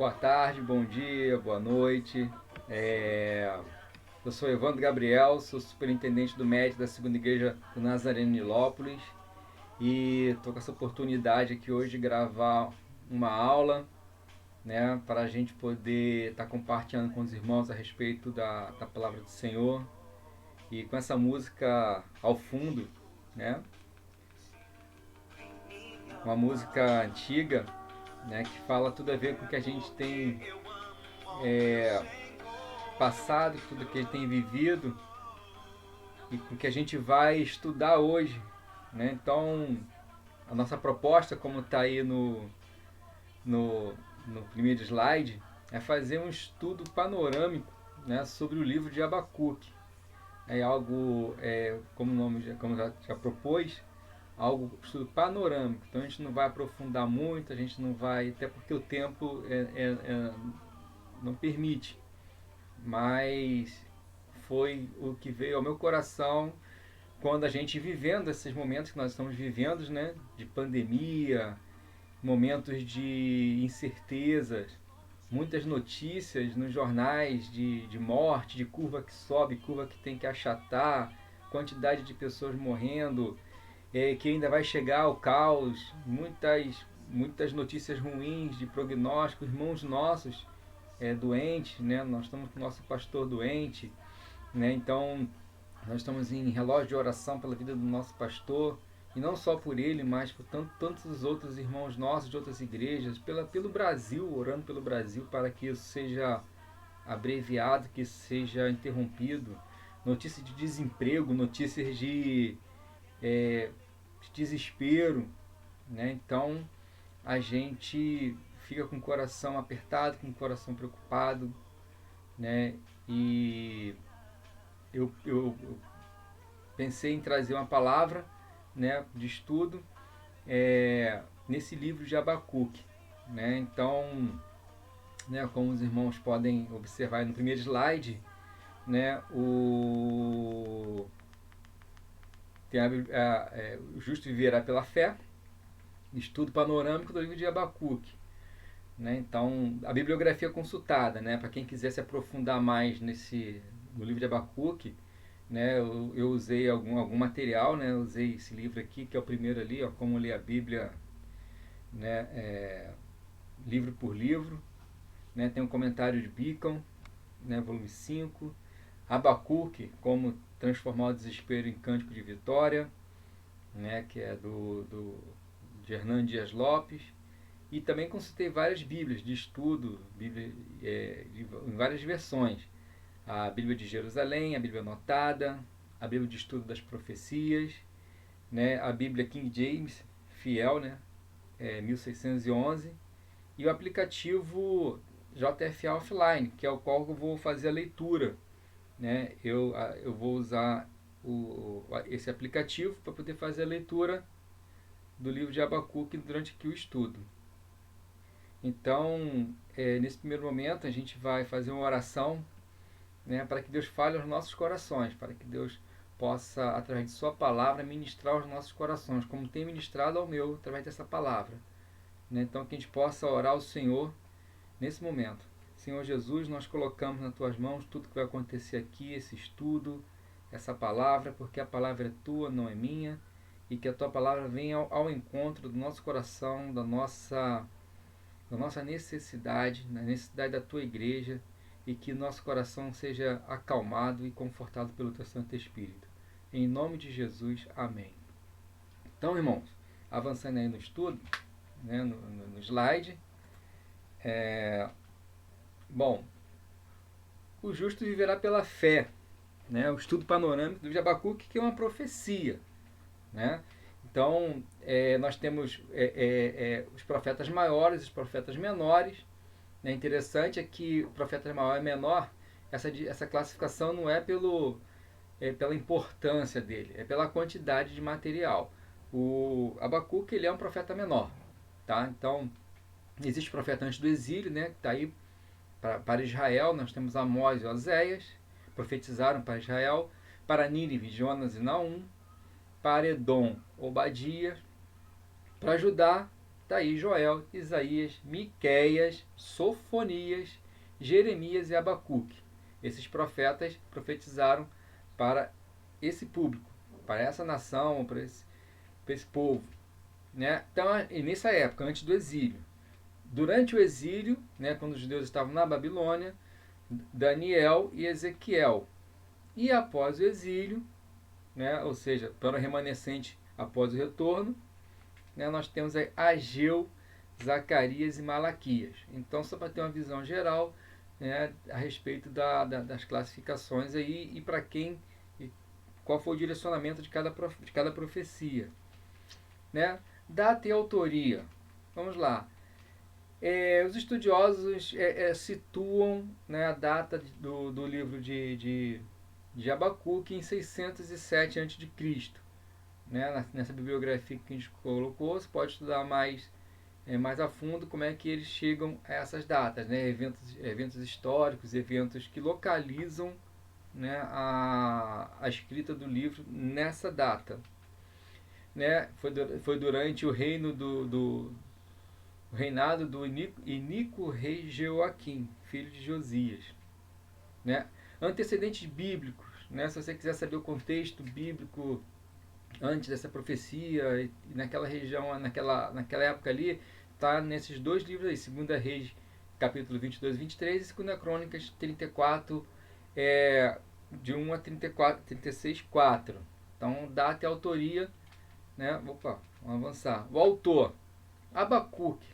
Boa tarde, bom dia, boa noite. Eu sou Evandro Gabriel, sou superintendente do MED da Segunda Igreja do Nazareno Nilópolis e estou com essa oportunidade aqui hoje de gravar uma aula, né, para a gente poder estar compartilhando com os irmãos a respeito da palavra do Senhor e com essa música ao fundo, né, uma música antiga, né, que fala tudo a ver com o que a gente tem passado, tudo que a gente tem vivido e com o que a gente vai estudar hoje, né? Então, a nossa proposta, como está aí no, no primeiro slide, é fazer um estudo panorâmico, né, sobre o livro de Abacuque. É algo, como o nome como já propôs, algo estudo panorâmico. Então a gente não vai aprofundar muito, a gente não vai, até porque o tempo não permite. Mas foi o que veio ao meu coração quando a gente vivendo esses momentos que nós estamos vivendo, né, de pandemia, momentos de incertezas, muitas notícias nos jornais de morte, de curva que sobe, curva que tem que achatar, quantidade de pessoas morrendo, que ainda vai chegar ao caos, muitas notícias ruins de prognóstico, irmãos nossos doentes, né? Nós estamos com o nosso pastor doente, né? Então nós estamos em relógio de oração pela vida do nosso pastor, e não só por ele, mas por tantos outros irmãos nossos de outras igrejas, pelo Brasil, orando pelo Brasil para que isso seja abreviado, que isso seja interrompido. Notícias de desemprego, notícias de desespero, né? Então a gente fica com o coração apertado, com o coração preocupado, né? E eu pensei em trazer uma palavra, né, de estudo nesse livro de Abacuque, né? Então, né, como os irmãos podem observar no primeiro slide, né, tem o justo viverá pela fé, estudo panorâmico do livro de Abacuque. Né? Então, a bibliografia consultada, né, para quem quiser se aprofundar mais no livro de Abacuque, né, eu usei algum material, né, eu usei esse livro aqui, que é o primeiro ali, ó, como ler a Bíblia, né, livro por livro, né, tem um comentário de Beacon, né, volume 5, Abacuque, como transformar o desespero em cântico de vitória, né, que é de Hernán Dias Lopes, e também consultei várias bíblias de estudo, em várias versões. A Bíblia de Jerusalém, a Bíblia Anotada, a Bíblia de Estudo das Profecias, né, a Bíblia King James, fiel, né, 1611, e o aplicativo JFA Offline, que é o qual eu vou fazer a leitura. Né? Eu vou usar esse aplicativo para poder fazer a leitura do livro de Abacuque durante aqui o estudo. Então, nesse primeiro momento, a gente vai fazer uma oração, né, para que Deus fale aos nossos corações, para que Deus possa, através de Sua palavra, ministrar aos nossos corações, como tem ministrado ao meu, através dessa palavra. Né? Então, que a gente possa orar ao Senhor nesse momento. Senhor Jesus, nós colocamos nas Tuas mãos tudo que vai acontecer aqui, esse estudo, essa palavra, porque a palavra é Tua, não é minha, e que a Tua palavra venha ao encontro do nosso coração, da nossa necessidade, na necessidade da Tua igreja, e que nosso coração seja acalmado e confortado pelo Teu Santo Espírito. Em nome de Jesus, amém. Então, irmãos, avançando aí no estudo, né, no slide, bom, o justo viverá pela fé, né, o estudo panorâmico do Abacuque, que é uma profecia, né? Então, nós temos os profetas maiores, os profetas menores. É interessante que o profeta maior e menor, essa classificação não é pela importância dele, é pela quantidade de material. O Abacuque, ele é um profeta menor, tá? Então, existe o profeta antes do exílio, né, que está aí para Israel. Nós temos Amós e Oséias, profetizaram para Israel. Para Nínive, Jonas e Naum. Para Edom, Obadias. Para Judá, está aí Joel, Isaías, Miqueias, Sofonias, Jeremias e Abacuque. Esses profetas profetizaram para esse público, para essa nação, para esse povo. Né? Então, e nessa época, antes do exílio. Durante o exílio, né, quando os judeus estavam na Babilônia, Daniel e Ezequiel. E após o exílio, né, ou seja, para o remanescente após o retorno, né, nós temos aí Ageu, Zacarias e Malaquias. Então, só para ter uma visão geral, né, a respeito das classificações aí e para quem, qual foi o direcionamento de cada profecia. Né? Data e autoria. Vamos lá. Os estudiosos situam, né, a data do livro de Abacuque em 607 a.C. Né? Nessa bibliografia que a gente colocou, você pode estudar mais a fundo como é que eles chegam a essas datas, né? Eventos históricos, eventos que localizam, né, a escrita do livro nessa data. Né? Foi durante o reinado do iníquo rei Jeoaquim, filho de Josias. Né? Antecedentes bíblicos, né? Se você quiser saber o contexto bíblico antes dessa profecia, e naquela região, naquela época ali, está nesses dois livros aí, 2 Reis, capítulo 22 e 23, e 2 Crônicas 34, de 1 a 34, 36, 4. Então, data e autoria, né? Opa, vamos avançar. O autor, Abacuque.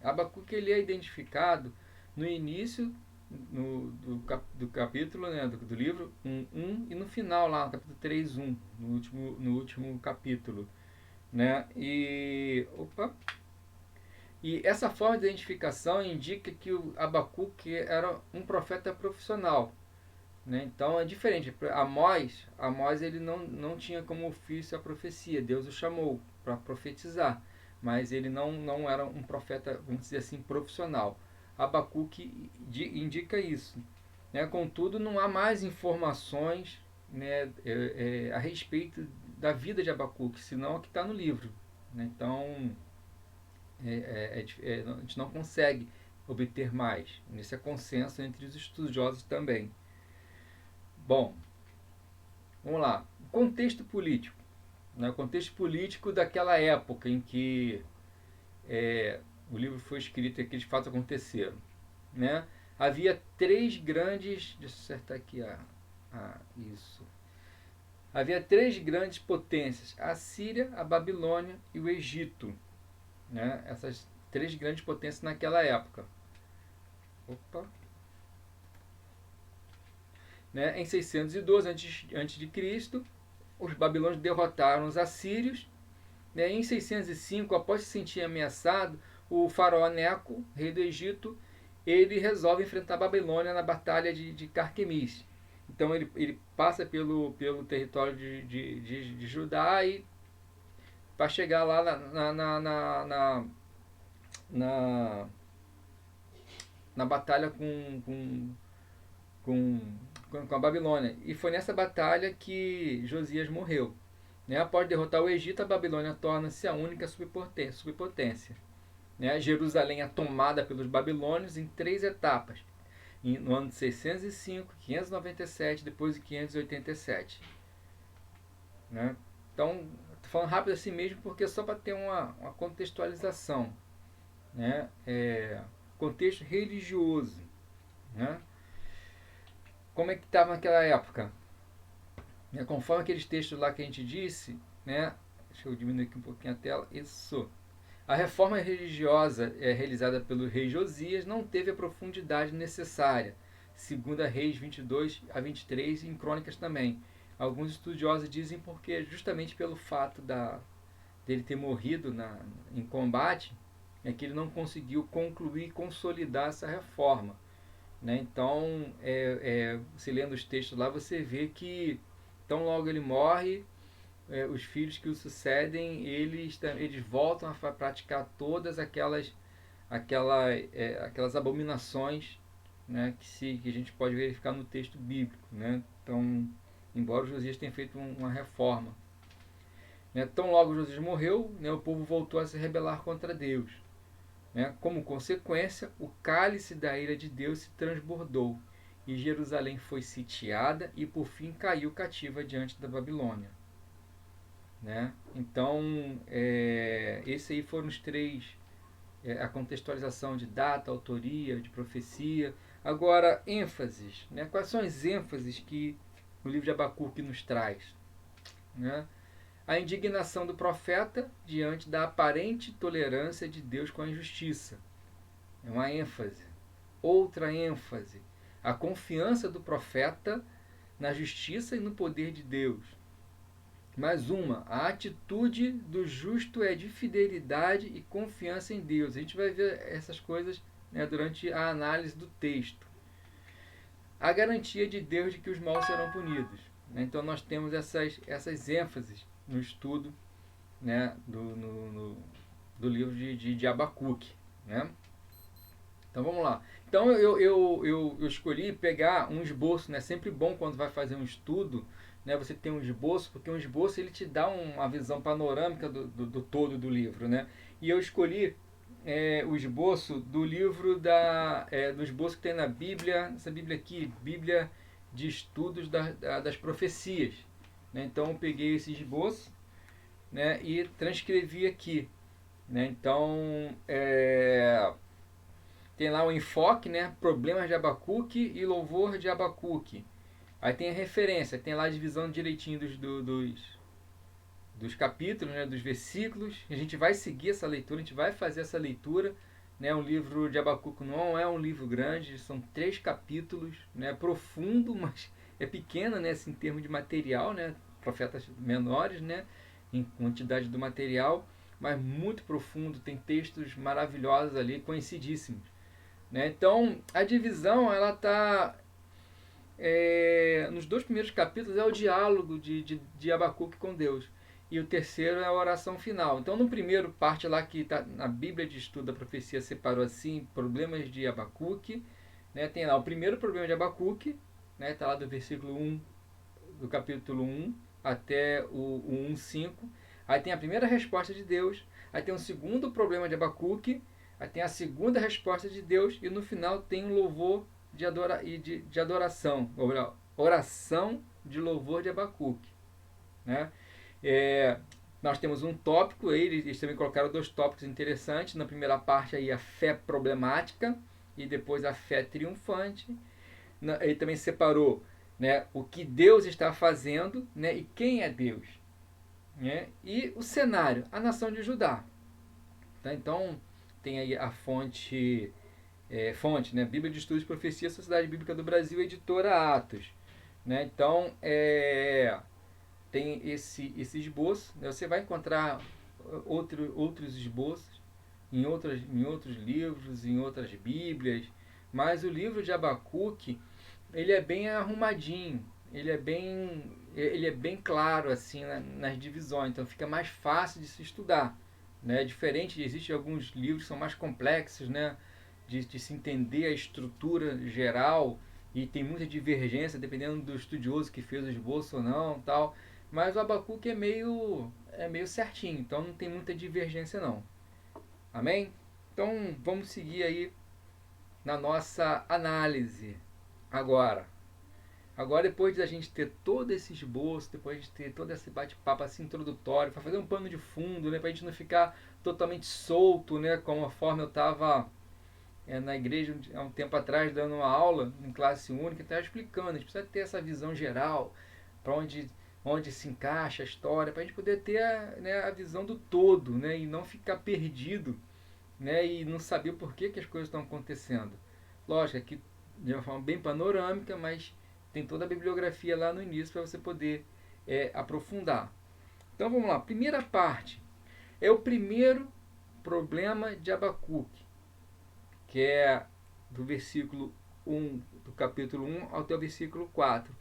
Abacuque ele é identificado no início do capítulo, né, do livro 1 e no final lá, no capítulo 3, 1, no último capítulo. Né? E essa forma de identificação indica que o Abacuque era um profeta profissional. Né? Então é diferente. Amós ele não tinha como ofício a profecia. Deus o chamou para profetizar, mas ele não era um profeta, vamos dizer assim, profissional. Abacuque indica isso. Né? Contudo, não há mais informações, né, a respeito da vida de Abacuque, senão a que está no livro. Né? Então, a gente não consegue obter mais. Nesse é consenso entre os estudiosos também. Bom, vamos lá. Contexto político. Né? O contexto político daquela época em que o livro foi escrito e aqueles fatos aconteceram. Né? Havia três grandes... Deixa eu acertar aqui isso. Havia três grandes potências: a Síria, a Babilônia e o Egito. Né? Essas três grandes potências naquela época. Né? Em 612 a.C., os babilônios derrotaram os assírios. Né? Em 605, após se sentir ameaçado, o faraó Neco, rei do Egito, ele resolve enfrentar a Babilônia na batalha de Carquemis. Então ele passa pelo território de Judá e para chegar lá na batalha com a Babilônia. E foi nessa batalha que Josias morreu. Né? Após derrotar o Egito, a Babilônia torna-se a única superpotência. Né? Jerusalém é tomada pelos babilônios em 3 etapas. No ano de 605, 597, depois de 587. Né? Então, estou falando rápido assim mesmo, porque só para ter uma contextualização. Né? Contexto religioso. Né? Como é que estava naquela época? Conforme aqueles textos lá que a gente disse, né? Deixa eu diminuir aqui um pouquinho a tela. Isso. A reforma religiosa realizada pelo rei Josias não teve a profundidade necessária, segundo a Reis 22 a 23 e em Crônicas também. Alguns estudiosos dizem porque justamente pelo fato dele ter morrido em combate, é que ele não conseguiu concluir e consolidar essa reforma. Né? Então, você lendo os textos lá, você vê que tão logo ele morre, os filhos que o sucedem, eles voltam a praticar todas aquelas abominações, né, que a gente pode verificar no texto bíblico. Né? Então, embora Josias tenha feito uma reforma. Né? Tão logo Josias morreu, né, o povo voltou a se rebelar contra Deus. Né? Como consequência, o cálice da ira de Deus se transbordou e Jerusalém foi sitiada e por fim caiu cativa diante da Babilônia. Né? Então, esses aí foram os três, a contextualização de data, autoria, de profecia. Agora, ênfases. Né? Quais são as ênfases que o livro de Abacuque nos traz? Né? A indignação do profeta diante da aparente tolerância de Deus com a injustiça. É uma ênfase. Outra ênfase. A confiança do profeta na justiça e no poder de Deus. Mais uma. A atitude do justo é de fidelidade e confiança em Deus. A gente vai ver essas coisas, né, durante a análise do texto. A garantia de Deus de que os maus serão punidos. Né? Então nós temos essas ênfases no estudo, né, do livro de Abacuque. Né? Então vamos lá. Então eu escolhi pegar um esboço. Né? Sempre bom quando vai fazer um estudo, né, você tem um esboço, porque um esboço ele te dá uma visão panorâmica do todo do livro. Né? E eu escolhi o esboço do livro do esboço que tem na Bíblia, essa Bíblia aqui, Bíblia de Estudos das Profecias. Né? Então eu peguei esse esboço, né, e transcrevi aqui. Né? Então tem lá o enfoque, né, problemas de Abacuque e louvor de Abacuque. Aí tem a referência, tem lá a divisão direitinho dos capítulos, né, dos versículos. A gente vai seguir essa leitura, a gente vai fazer essa leitura. Né? O livro de Abacuque não é um livro grande, são 3 capítulos, né, profundo, mas é pequeno, né, assim, em termos de material, né, profetas menores, né, em quantidade do material, mas muito profundo, tem textos maravilhosos ali, conhecidíssimos. Né? Então, a divisão, ela está... nos 2 primeiros capítulos é o diálogo de Abacuque com Deus. E o terceiro é a oração final. Então, no primeiro, parte lá que está na Bíblia de Estudo da Profecia, separou assim, problemas de Abacuque. Né? Tem lá o primeiro problema de Abacuque, né? Está lá do versículo 1, do capítulo 1 até o 1:5. Aí tem a primeira resposta de Deus. Aí tem o segundo problema de Abacuque. Aí tem a segunda resposta de Deus. E no final tem um louvor de adoração. Oração de louvor de Abacuque. Né? Nós temos um tópico, eles também colocaram 2 tópicos interessantes. Na primeira parte aí a fé problemática e depois a fé triunfante. Ele também separou, né, o que Deus está fazendo, né, e quem é Deus. Né? E o cenário, a nação de Judá. Tá? Então tem aí a fonte, né, Bíblia de Estudos de Profecia, Sociedade Bíblica do Brasil, editora Atos. Né? Então tem esse esboço, né? Você vai encontrar outros esboços em outros livros, em outras bíblias, mas o livro de Abacuque, ele é bem arrumadinho, ele é bem claro assim nas divisões, então fica mais fácil de se estudar. Né? Diferente, existem alguns livros que são mais complexos, né? de se entender a estrutura geral, e tem muita divergência dependendo do estudioso que fez o esboço ou não, tal. Mas o Abacuque é meio certinho, então não tem muita divergência não. Amém? Então vamos seguir aí na nossa análise agora. Agora, depois de a gente ter todo esse esboço, depois de ter todo esse bate-papo assim, introdutório, para fazer um pano de fundo, né, para a gente não ficar totalmente solto, né, conforme eu estava na igreja há um tempo atrás dando uma aula em classe única, estava explicando, a gente precisa ter essa visão geral, para onde se encaixa a história, para a gente poder ter a visão do todo, né, e não ficar perdido, né, e não saber o porquê que as coisas estão acontecendo. Lógico, aqui de uma forma bem panorâmica, mas tem toda a bibliografia lá no início para você poder aprofundar. Então vamos lá, primeira parte é o primeiro problema de Abacuque, que é do versículo 1, do capítulo 1 até o versículo 4.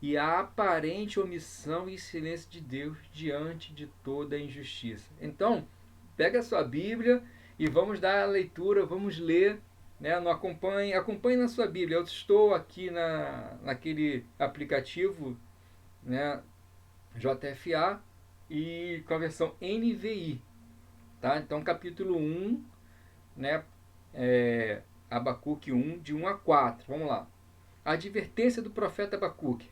E a aparente omissão e silêncio de Deus diante de toda a injustiça. Então, pega a sua Bíblia e vamos dar a leitura, vamos ler. Né? Não acompanhe na sua Bíblia. Eu estou aqui naquele aplicativo, né, JFA, e com a versão NVI, tá? Então, capítulo 1, né? Abacuque 1, de 1 a 4. Vamos lá. A advertência do profeta Abacuque.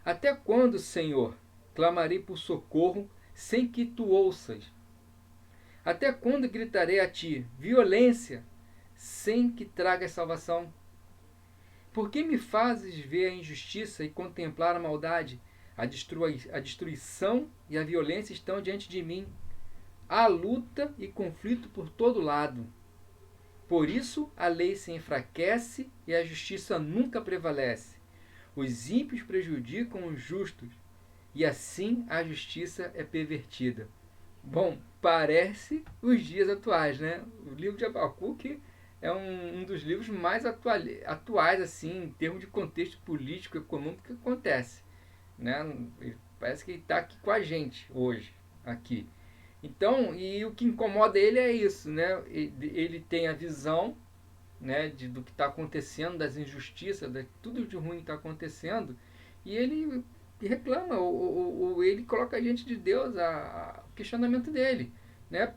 Até quando, Senhor, clamarei por socorro sem que tu ouças? Até quando gritarei a ti violência sem que tragas salvação? Por que me fazes ver a injustiça e contemplar a maldade? A destruição e a violência estão diante de mim. Há luta e conflito por todo lado. Por isso a lei se enfraquece e a justiça nunca prevalece. Os ímpios prejudicam os justos, e assim a justiça é pervertida. Bom, parece os dias atuais, né? O livro de Abacuque é um dos livros mais atuais, assim, em termos de contexto político e econômico que acontece, né? Parece que ele está aqui com a gente hoje, aqui. Então, e o que incomoda ele é isso, né? Ele tem a visão, né, do que está acontecendo, das injustiças, de tudo de ruim que está acontecendo, e ele reclama, ou ele coloca diante de Deus o questionamento dele, né?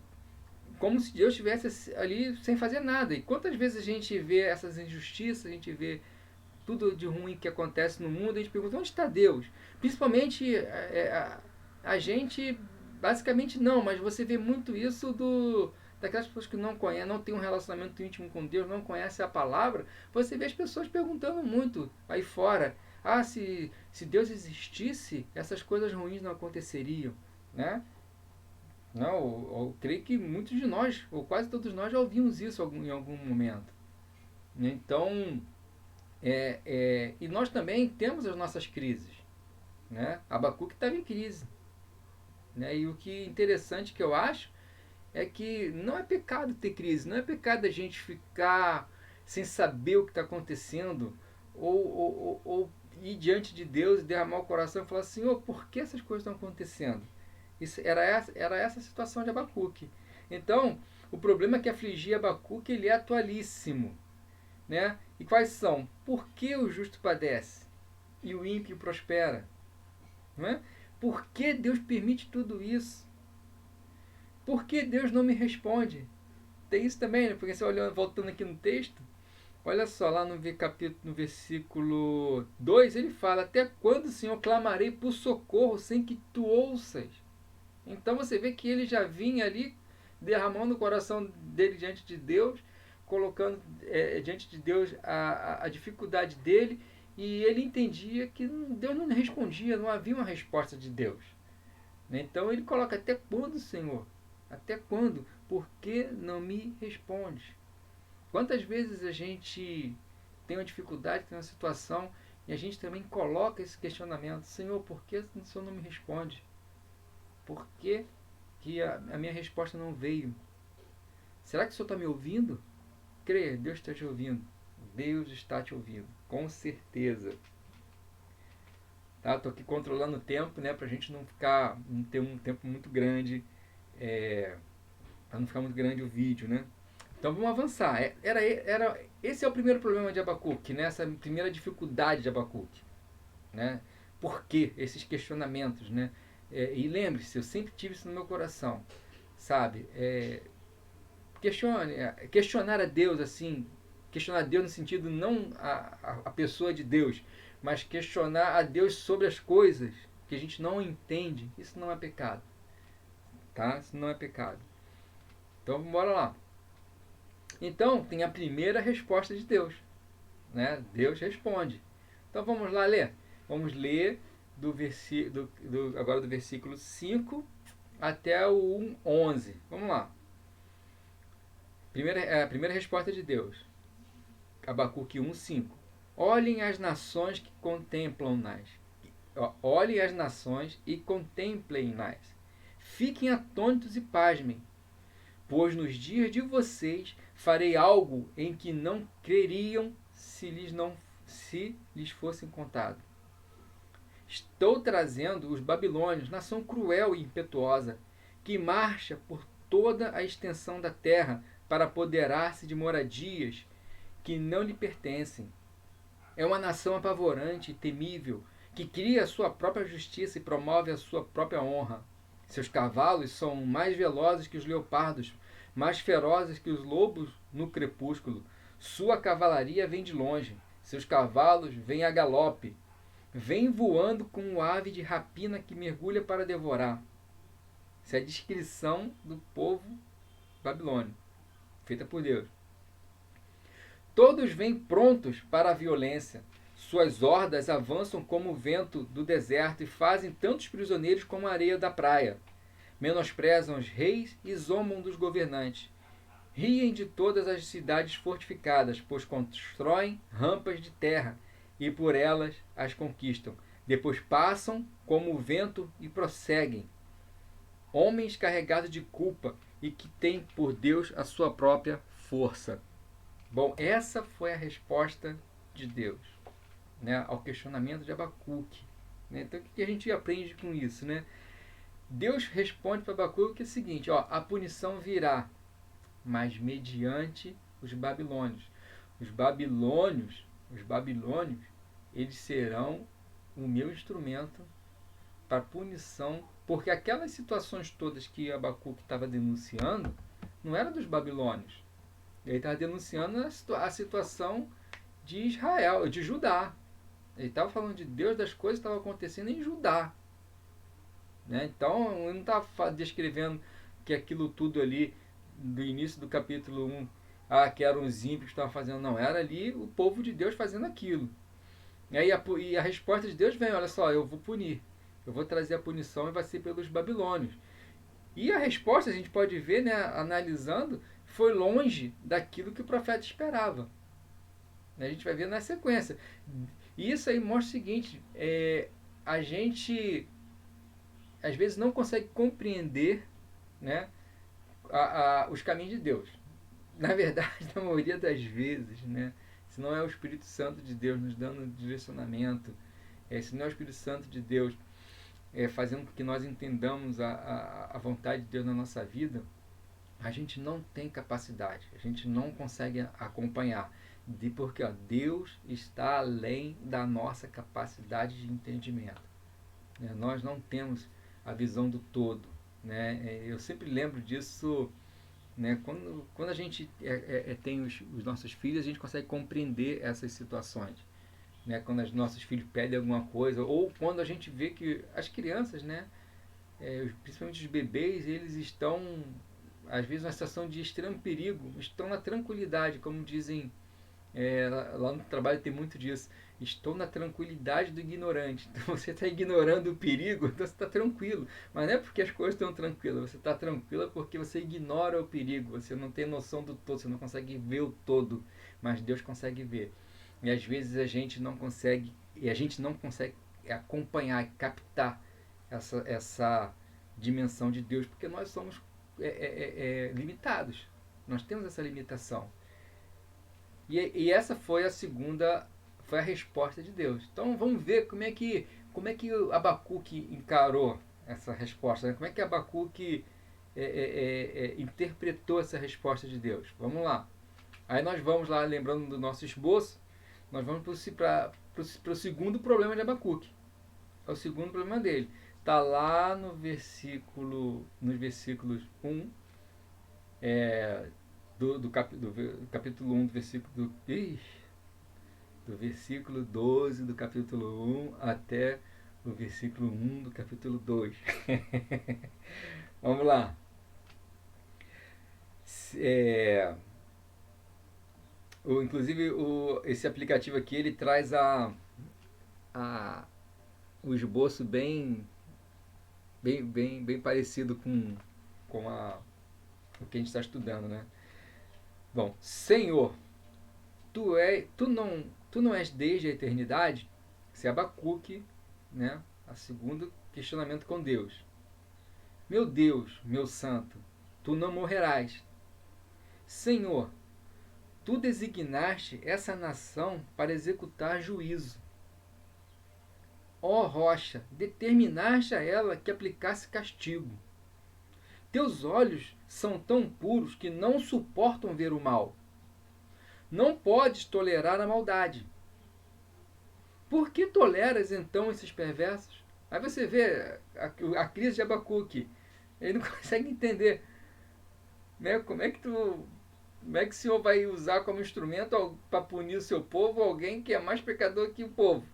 Como se Deus estivesse ali sem fazer nada. E quantas vezes a gente vê essas injustiças, a gente vê tudo de ruim que acontece no mundo, a gente pergunta, onde está Deus? Principalmente a gente, basicamente não, mas você vê muito isso daquelas pessoas que não conhecem, não têm um relacionamento íntimo com Deus, não conhecem a palavra. Você vê as pessoas perguntando muito aí fora, se Deus existisse, essas coisas ruins não aconteceriam, né? Não, eu creio que muitos de nós, ou quase todos nós, já ouvimos isso em algum momento. Então, e nós também temos as nossas crises, né? Abacuque estava em crise, né? E o que é interessante que eu acho é que não é pecado ter crise, não é pecado a gente ficar sem saber o que está acontecendo, ou ir diante de Deus e derramar o coração e falar, Senhor, por que essas coisas estão acontecendo? Era essa a situação de Abacuque. Então, o problema que afligia Abacuque, ele é atualíssimo, né? E quais são? Por que o justo padece e o ímpio prospera? Não é? Por que Deus permite tudo isso? Por que Deus não me responde? Tem isso também, né? Porque você olhando, voltando aqui no texto, olha só, lá no versículo 2, ele fala, até quando, Senhor, clamarei por socorro sem que tu ouças? Então você vê que ele já vinha ali derramando o coração dele diante de Deus, colocando diante de Deus a dificuldade dele, e ele entendia que Deus não respondia, não havia uma resposta de Deus. Então ele coloca, até quando, Senhor? Até quando? Por que não me responde? Quantas vezes a gente tem uma dificuldade, tem uma situação, e a gente também coloca esse questionamento, Senhor, por que o Senhor não me responde? Por que a minha resposta não veio? Será que o Senhor está me ouvindo? Creia, Deus está te ouvindo. Deus está te ouvindo, com certeza. Tá? Estou aqui controlando o tempo, né, para a gente não ter um tempo muito grande, para não ficar muito grande o vídeo, né? Então vamos avançar. Esse é o primeiro problema de Abacuque, né? Essa primeira dificuldade de Abacuque, né? Por que esses questionamentos, né? E lembre-se, eu sempre tive isso no meu coração, sabe? Questionar a Deus assim, questionar Deus no sentido não a pessoa de Deus, mas questionar a Deus sobre as coisas que a gente não entende, isso não é pecado, tá? Isso não é pecado. Então bora lá. Então tem a primeira resposta de Deus, né? Deus responde. Então vamos lá ler. Vamos ler agora do versículo 5 até o 11. Vamos lá. A primeira resposta de Deus. Abacuque 1:5. Olhem as nações que contemplam-nas. Olhem as nações e contemplem-nas. Fiquem atônitos e pasmem, pois nos dias de vocês farei algo em que não creriam se lhes fosse contado. Estou trazendo os babilônios, nação cruel e impetuosa, que marcha por toda a extensão da terra para apoderar-se de moradias que não lhe pertencem. É uma nação apavorante e temível, que cria a sua própria justiça e promove a sua própria honra. Seus cavalos são mais velozes que os leopardos, mais ferozes que os lobos no crepúsculo. Sua cavalaria vem de longe, seus cavalos vêm a galope. Vem voando como ave de rapina que mergulha para devorar. Essa é a descrição do povo babilônio, feita por Deus. Todos vêm prontos para a violência. Suas hordas avançam como o vento do deserto e fazem tantos prisioneiros como a areia da praia. Menosprezam os reis e zombam dos governantes. Riem de todas as cidades fortificadas, pois constroem rampas de terra e por elas as conquistam. Depois passam como o vento e prosseguem. Homens carregados de culpa e que têm por Deus a sua própria força. Bom, essa foi a resposta de Deus, né, ao questionamento de Abacuque. Né? Então, o que a gente aprende com isso? Né? Deus responde para Abacuque o seguinte: ó, a punição virá, mas mediante os babilônios. Os babilônios, eles serão o meu instrumento para punição, porque aquelas situações todas que Abacuque estava denunciando não eram dos babilônios. Ele estava denunciando a situação de Israel, de Judá. Ele estava falando de Deus, das coisas que estavam acontecendo em Judá. Né? Então, ele não estava descrevendo que aquilo tudo ali, do início do capítulo 1, que eram os ímpios que estavam fazendo. Não, era ali o povo de Deus fazendo aquilo. E a resposta de Deus vem: olha só, eu vou punir. Eu vou trazer a punição e vai ser pelos babilônios. E a resposta, a gente pode ver, né, analisando, foi longe daquilo que o profeta esperava. A gente vai ver na sequência. E isso aí mostra o seguinte: a gente às vezes não consegue compreender, né, os caminhos de Deus. Na verdade, na maioria das vezes, né, se não é o Espírito Santo de Deus nos dando direcionamento, se não é o Espírito Santo de Deus fazendo com que nós entendamos a vontade de Deus na nossa vida, a gente não tem capacidade, a gente não consegue acompanhar, porque Deus está além da nossa capacidade de entendimento. Nós não temos a visão do todo. Né? Eu sempre lembro disso, né? Quando a gente tem os nossos filhos, a gente consegue compreender essas situações. Né? Quando os nossos filhos pedem alguma coisa, ou quando a gente vê que as crianças, né, principalmente os bebês, eles estão às vezes numa situação de extremo perigo, estão na tranquilidade, como dizem lá no trabalho, tem muito disso: estou na tranquilidade do ignorante. Então você está ignorando o perigo, então você está tranquilo, mas não é porque as coisas estão tranquilas, você está tranquila porque você ignora o perigo, você não tem noção do todo, você não consegue ver o todo, mas Deus consegue ver. E às vezes a gente não consegue acompanhar, captar essa dimensão de Deus, porque nós somos limitados, nós temos essa limitação. E essa foi a resposta de Deus. Então vamos ver como é que Abacuque encarou essa resposta, né? Como é que Abacuque interpretou essa resposta de Deus. Vamos lá. Aí nós vamos lá, lembrando do nosso esboço, nós vamos para o segundo problema de Abacuque. É o segundo problema dele. Está lá nos versículos 1, do capítulo 1, do versículo 12 do capítulo 1 até o versículo 1 do capítulo 2. Vamos lá. Inclusive, esse aplicativo aqui, ele traz o esboço bem parecido com o que a gente está estudando, né? Bom, Senhor, tu não és desde a eternidade? Esse é Abacuque, né? A segundo questionamento com Deus. Meu Deus, meu santo, tu não morrerás. Senhor, tu designaste essa nação para executar juízo. Ó rocha, determinaste a ela que aplicasse castigo. Teus olhos são tão puros que não suportam ver o mal. Não podes tolerar a maldade. Por que toleras então esses perversos? Aí você vê a crise de Abacuque. Ele não consegue entender, né? Como é que o Senhor vai usar como instrumento para punir o seu povo alguém que é mais pecador que o povo?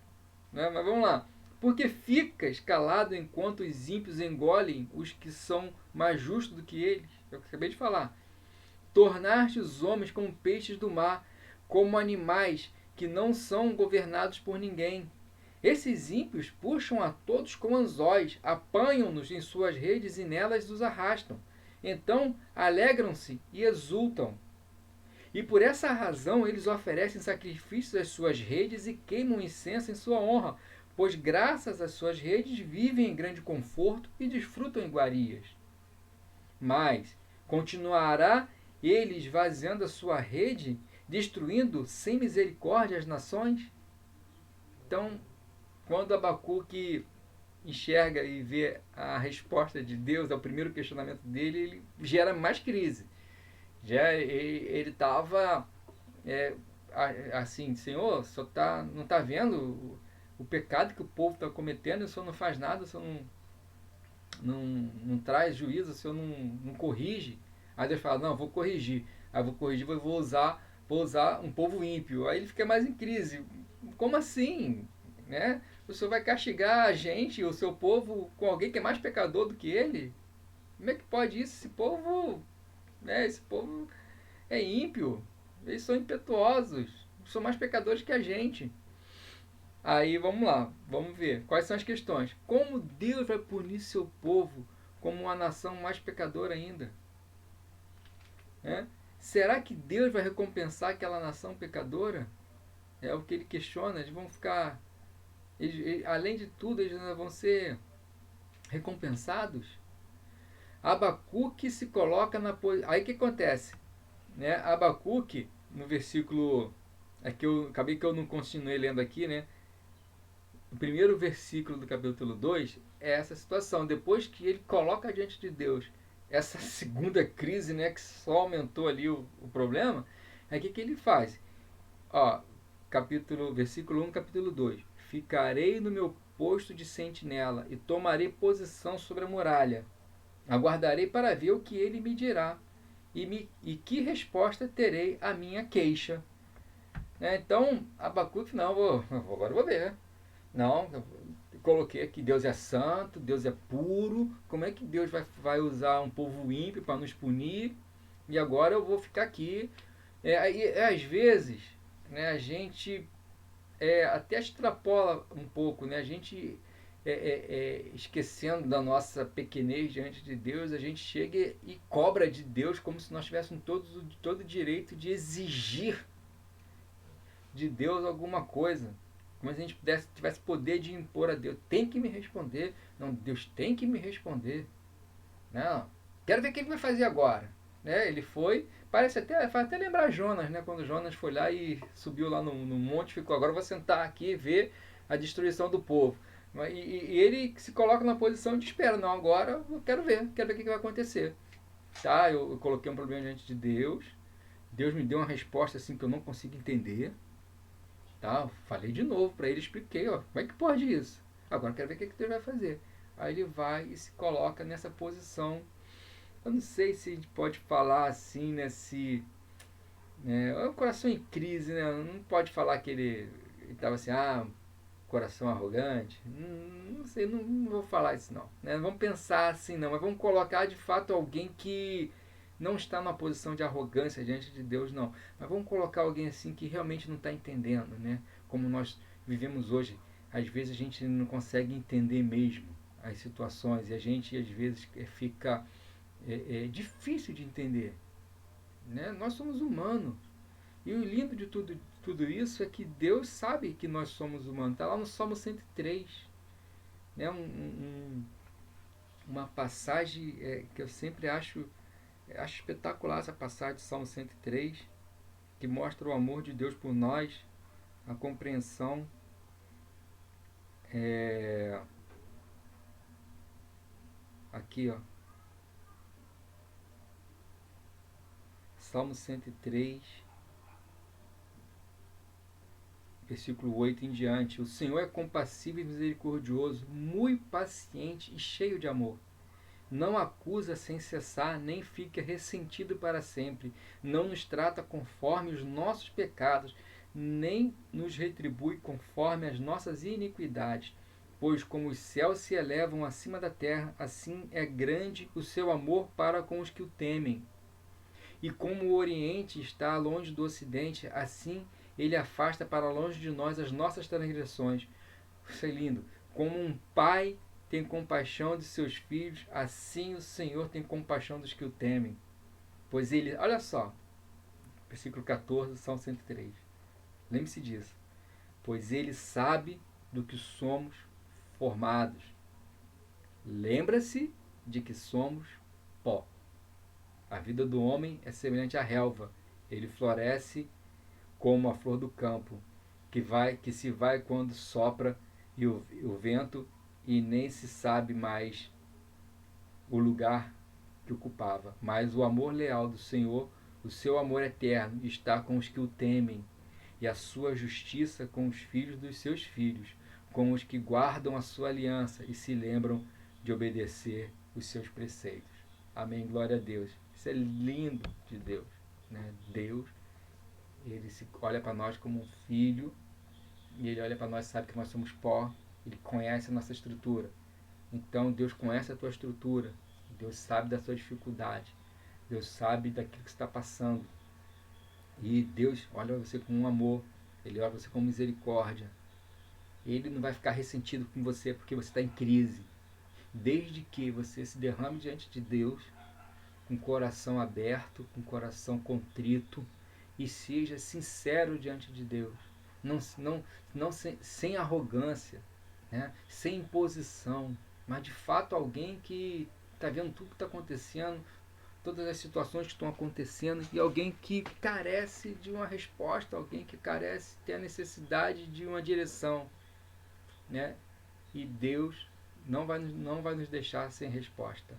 Né? Mas vamos lá. Porque ficas calado enquanto os ímpios engolem os que são mais justos do que eles. É o que eu acabei de falar. Tornaste os homens como peixes do mar, como animais que não são governados por ninguém. Esses ímpios puxam a todos com anzóis, apanham-nos em suas redes e nelas os arrastam. Então alegram-se e exultam. E por essa razão eles oferecem sacrifícios às suas redes e queimam incenso em sua honra, pois graças às suas redes vivem em grande conforto e desfrutam iguarias. Mas continuará ele esvaziando a sua rede, destruindo sem misericórdia as nações? Então, quando Abacuque enxerga e vê a resposta de Deus ao primeiro questionamento dele, ele gera mais crise. Já ele estava assim, Senhor, o senhor não está vendo o pecado que o povo está cometendo, o senhor não faz nada, o senhor não traz juízo, o senhor não corrige. Aí Deus fala, não, vou corrigir. Aí vou corrigir, vou usar um povo ímpio. Aí ele fica mais em crise. Como assim? Né? O senhor vai castigar a gente, o seu povo, com alguém que é mais pecador do que ele? Como é que pode isso? Esse povo é ímpio. Eles são impetuosos. São mais pecadores que a gente. Aí vamos lá, vamos ver quais são as questões. Como Deus vai punir seu povo como uma nação mais pecadora ainda? Né? Será que Deus vai recompensar aquela nação pecadora? É o que ele questiona. Eles vão ficar. Além de tudo, eles ainda vão ser recompensados? Abacuque se coloca na posição. Aí o que acontece? Né? Abacuque, no versículo. Aqui acabei que eu não continuei lendo aqui, né? O primeiro versículo do capítulo 2 é essa situação. Depois que ele coloca diante de Deus essa segunda crise, né, que só aumentou ali o problema, aí o que ele faz? Ó, versículo 1, capítulo 2. Ficarei no meu posto de sentinela e tomarei posição sobre a muralha. Aguardarei para ver o que ele me dirá e que resposta terei à minha queixa. Então, Abacuque, não, agora eu vou ver. Não, eu coloquei aqui, Deus é santo, Deus é puro. Como é que Deus vai usar um povo ímpio para nos punir? E agora eu vou ficar aqui. Às vezes, né, a gente até extrapola um pouco, né? A gente esquecendo da nossa pequenez diante de Deus, a gente chega e cobra de Deus como se nós tivéssemos todo o direito de exigir de Deus alguma coisa. Como se a gente tivesse poder de impor a Deus. Tem que me responder. Não, Deus tem que me responder. Não. Quero ver o que ele vai fazer agora. Né? Ele foi. Faz até lembrar Jonas, né? Quando Jonas foi lá e subiu lá no monte, ficou. Agora eu vou sentar aqui e ver a destruição do povo. E ele se coloca na posição de espera. Não, agora eu quero ver o que vai acontecer. Tá? Eu coloquei um problema diante de Deus. Deus me deu uma resposta assim que eu não consigo entender. Tá? Falei de novo para ele, expliquei, ó, como é que pode isso? Agora quero ver o que Deus vai fazer. Aí ele vai e se coloca nessa posição. Eu não sei se a gente pode falar assim, né? Se é um coração em crise, né? Não pode falar que ele estava assim, coração arrogante. Não sei, não vou falar isso não. Né? Não vamos pensar assim não, mas vamos colocar de fato alguém que não está numa posição de arrogância diante de Deus, não. Mas vamos colocar alguém assim que realmente não está entendendo, né? Como nós vivemos hoje. Às vezes a gente não consegue entender mesmo as situações e a gente às vezes fica difícil de entender. Né? Nós somos humanos. E o lindo de tudo isso é que Deus sabe que nós somos humanos. Está lá no Salmo 103. Né? Uma passagem que eu sempre acho espetacular, essa passagem de Salmo 103, que mostra o amor de Deus por nós, a compreensão. Aqui, ó. Salmo 103, versículo 8 em diante. O Senhor é compassivo e misericordioso, muito paciente e cheio de amor. Não acusa sem cessar, nem fica ressentido para sempre. Não nos trata conforme os nossos pecados, nem nos retribui conforme as nossas iniquidades. Pois como os céus se elevam acima da terra, assim é grande o seu amor para com os que o temem. E como o Oriente está longe do Ocidente, assim ele afasta para longe de nós as nossas transgressões. Isso é lindo. Como um pai tem compaixão de seus filhos, assim o Senhor tem compaixão dos que o temem. Pois ele, olha só, versículo 14, Salmo 103. Lembre-se disso. Pois ele sabe do que somos formados. Lembra-se de que somos pó. A vida do homem é semelhante à relva. Ele floresce como a flor do campo, que se vai quando sopra o vento, e nem se sabe mais o lugar que ocupava. Mas o amor leal do Senhor, o seu amor eterno, está com os que o temem, e a sua justiça com os filhos dos seus filhos, com os que guardam a sua aliança e se lembram de obedecer os seus preceitos. Amém. Glória a Deus. Isso é lindo de Deus, né? Deus, ele olha para nós como um filho, e ele olha para nós, sabe que nós somos pó, ele conhece a nossa estrutura. Então Deus conhece a tua estrutura, Deus sabe da sua dificuldade, Deus sabe daquilo que você está passando, e Deus olha você com um amor, ele olha você com misericórdia. Ele não vai ficar ressentido com você porque você está em crise, desde que você se derrame diante de Deus com o coração aberto, com o coração contrito, e seja sincero diante de Deus, não sem arrogância, né? Sem imposição, mas de fato alguém que está vendo tudo que está acontecendo, todas as situações que estão acontecendo, e alguém que carece de uma resposta, alguém que carece, tem a necessidade de uma direção, né? E Deus não vai nos deixar sem resposta.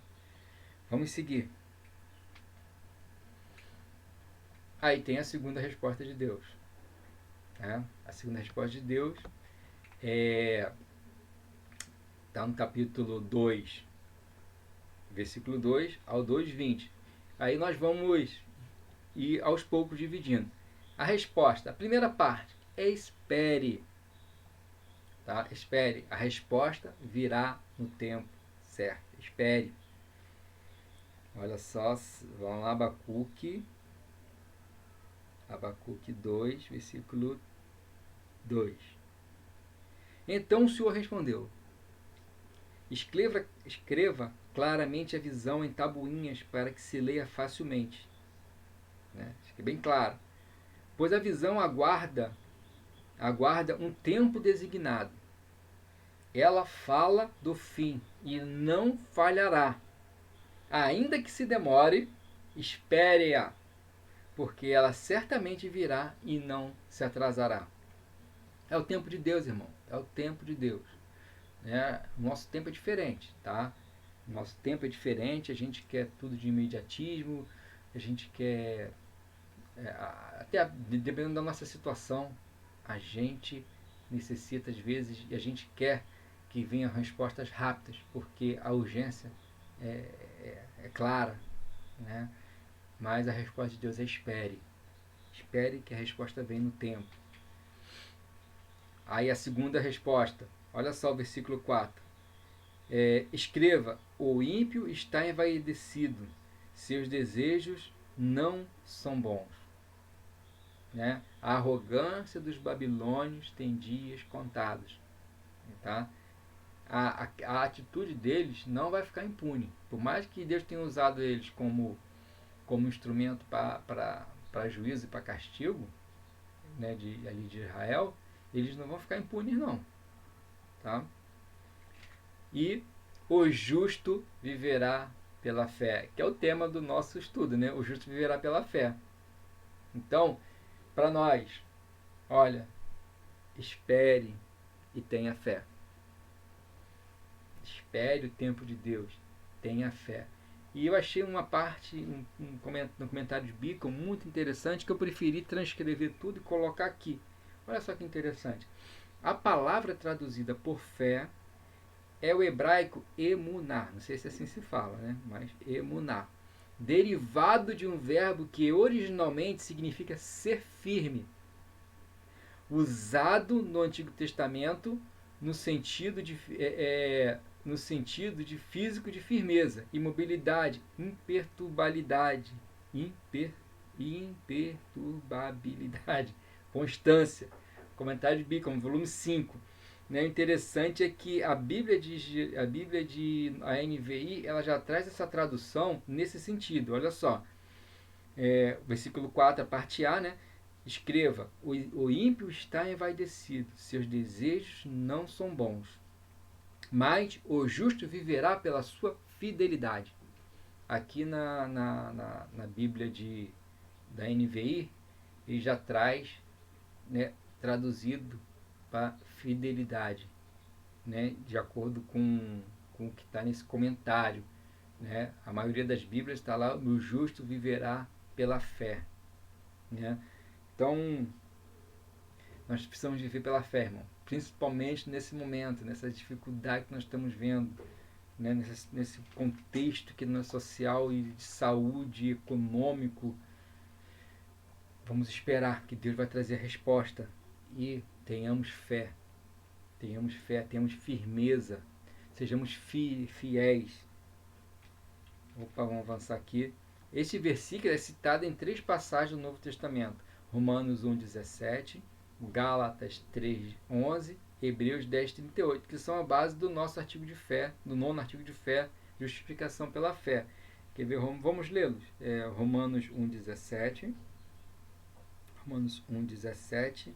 Vamos seguir. Aí tem a segunda resposta de Deus, né? A segunda resposta de Deus está no capítulo 2, versículo 2 ao 2:20. Aí nós vamos ir aos poucos dividindo. A resposta, a primeira parte, é espere. Tá? Espere. A resposta virá no tempo certo. Espere. Olha só, vamos lá, Abacuque 2, versículo 2. Então o Senhor respondeu: escreva claramente a visão em tabuinhas para que se leia facilmente. Né? Fique bem claro. Pois a visão aguarda um tempo designado. Ela fala do fim e não falhará. Ainda que se demore, espere-a, porque ela certamente virá e não se atrasará. É o tempo de Deus, irmão. É o tempo de Deus. O nosso tempo é diferente, tá? O nosso tempo é diferente, a gente quer tudo de imediatismo, a gente quer... até dependendo da nossa situação, a gente necessita, às vezes, e a gente quer que venham respostas rápidas, porque a urgência é clara, né? Mas a resposta de Deus é espere. Espere que a resposta vem no tempo. Aí a segunda resposta, olha só o versículo 4. Escreva: o ímpio está envaidecido, seus desejos não são bons. Né? A arrogância dos babilônios tem dias contados. Tá? A atitude deles não vai ficar impune. Por mais que Deus tenha usado eles como instrumento para juízo e para castigo, né, ali de Israel, eles não vão ficar impunes, não. Tá? E o justo viverá pela fé, que é o tema do nosso estudo, né? O justo viverá pela fé. Então, para nós, olha, espere e tenha fé. Espere o tempo de Deus, tenha fé. E eu achei uma parte, no comentário de Beacon, muito interessante, que eu preferi transcrever tudo e colocar aqui. Olha só que interessante. A palavra traduzida por fé é o hebraico emuná. Não sei se assim se fala, né? Mas emuná. Derivado de um verbo que originalmente significa ser firme, usado no Antigo Testamento no sentido no sentido de físico de firmeza, imobilidade, imperturbabilidade, constância. Comentário de Bicom, volume 5. Né? O interessante é que a Bíblia de a NVI, ela já traz essa tradução nesse sentido. Olha só, versículo 4, a parte A, né? Escreva: o ímpio está envaidecido, seus desejos não são bons, mas o justo viverá pela sua fidelidade. Aqui na Bíblia da NVI, ele já traz, né, traduzido para fidelidade, né, de acordo com o que está nesse comentário. Né? A maioria das Bíblias está lá: o justo viverá pela fé. Né? Então, nós precisamos viver pela fé, irmão. Principalmente nesse momento, nessa dificuldade que nós estamos vendo, né? Nesse contexto que não é social e de saúde, econômico. Vamos esperar que Deus vai trazer a resposta. E tenhamos fé. Tenhamos fé, tenhamos firmeza. Sejamos fiéis. Opa, vamos avançar aqui. Este versículo é citado em 3 passagens do Novo Testamento. Romanos 1,17, Gálatas 3,11, Hebreus 10,38, que são a base do nosso artigo de fé, do 9º artigo de fé, justificação pela fé. Quer ver? Vamos lê-los. Romanos 1,17. Romanos 1,17.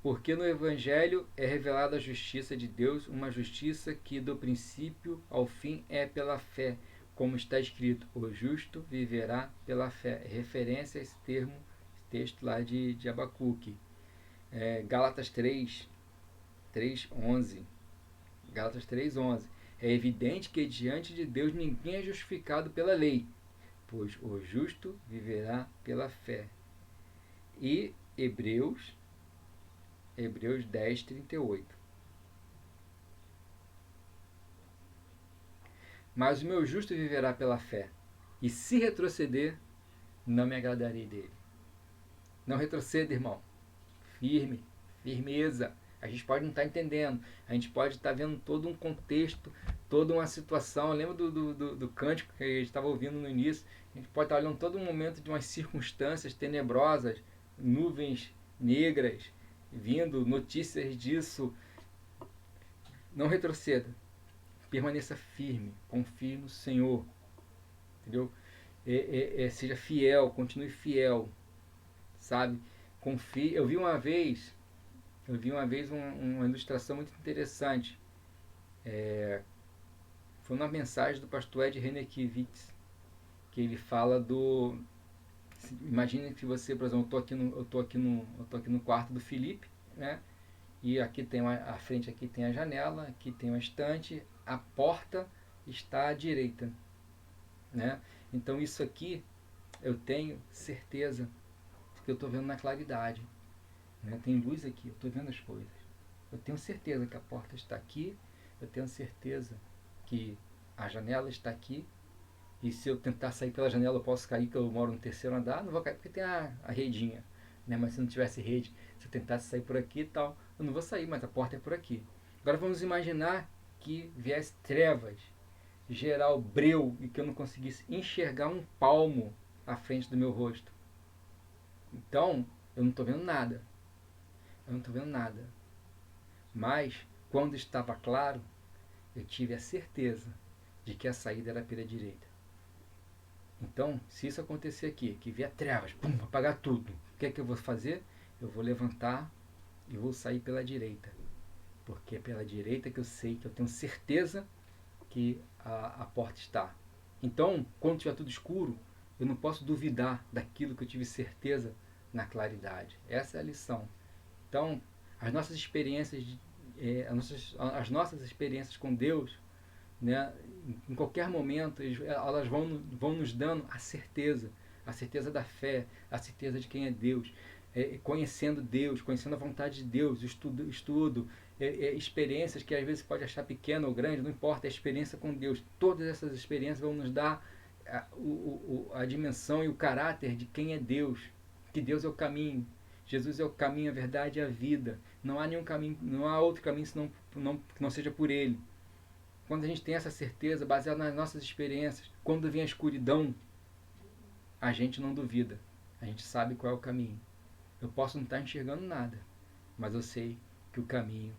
Porque no Evangelho é revelada a justiça de Deus, uma justiça que do princípio ao fim é pela fé, como está escrito: o justo viverá pela fé. Referência a esse texto lá de Abacuque. Gálatas 3:11. Gálatas 3:11. É evidente que diante de Deus ninguém é justificado pela lei, pois o justo viverá pela fé. E Hebreus 10:38. Mas o meu justo viverá pela fé, e se retroceder, não me agradarei dele. Não retroceda, irmão. Firmeza. A gente pode não estar entendendo, a gente pode estar vendo todo um contexto, toda uma situação. Eu lembro do cântico que a gente estava ouvindo no início. A gente pode estar olhando todo um momento de umas circunstâncias tenebrosas, nuvens negras, vindo, notícias disso. Não retroceda. Permaneça firme, confie no Senhor, entendeu? Seja fiel, continue fiel, sabe? Confie. Eu vi uma vez uma ilustração muito interessante. Foi uma mensagem do pastor Ed Renekiewicz, que ele fala do... Imagine que você, por exemplo, eu tô aqui no quarto do Felipe, né? E aqui tem a frente, aqui tem a janela, aqui tem uma estante, a porta está à direita, né? Então isso aqui eu tenho certeza que eu estou vendo na claridade, né? Tem luz aqui, eu estou vendo as coisas. Eu tenho certeza que a porta está aqui, eu tenho certeza que a janela está aqui, e se eu tentar sair pela janela eu posso cair, que eu moro no 3º andar, não vou cair porque tem a redinha, né? Mas se não tivesse rede, se eu tentasse sair por aqui e tal, eu não vou sair, mas a porta é por aqui. Agora vamos imaginar que viesse trevas, geral breu, e que eu não conseguisse enxergar um palmo à frente do meu rosto. Então, eu não estou vendo nada. Mas, quando estava claro, eu tive a certeza de que a saída era pela direita. Então, se isso acontecer aqui, que vier trevas, pum, apagar tudo, o que é que eu vou fazer? Eu vou levantar e vou sair pela direita. Porque é pela direita que eu sei, que eu tenho certeza que a porta está. Então, quando tiver tudo escuro, eu não posso duvidar daquilo que eu tive certeza na claridade. Essa é a lição. Então, as nossas experiências, as nossas experiências com Deus, né, em qualquer momento, elas vão nos dando a certeza da fé, a certeza de quem é Deus. conhecendo Deus, conhecendo a vontade de Deus, estudo experiências que às vezes pode achar pequena ou grande, não importa, a experiência com Deus. Todas essas experiências vão nos dar a dimensão e o caráter de quem é Deus, que Deus é o caminho, Jesus é o caminho, a verdade e a vida. Não há nenhum caminho, não há outro caminho senão, que não seja por Ele. Quando a gente tem essa certeza, baseada nas nossas experiências, quando vem a escuridão, a gente não duvida. A gente sabe qual é o caminho. Eu posso não estar enxergando nada, mas eu sei que o caminho,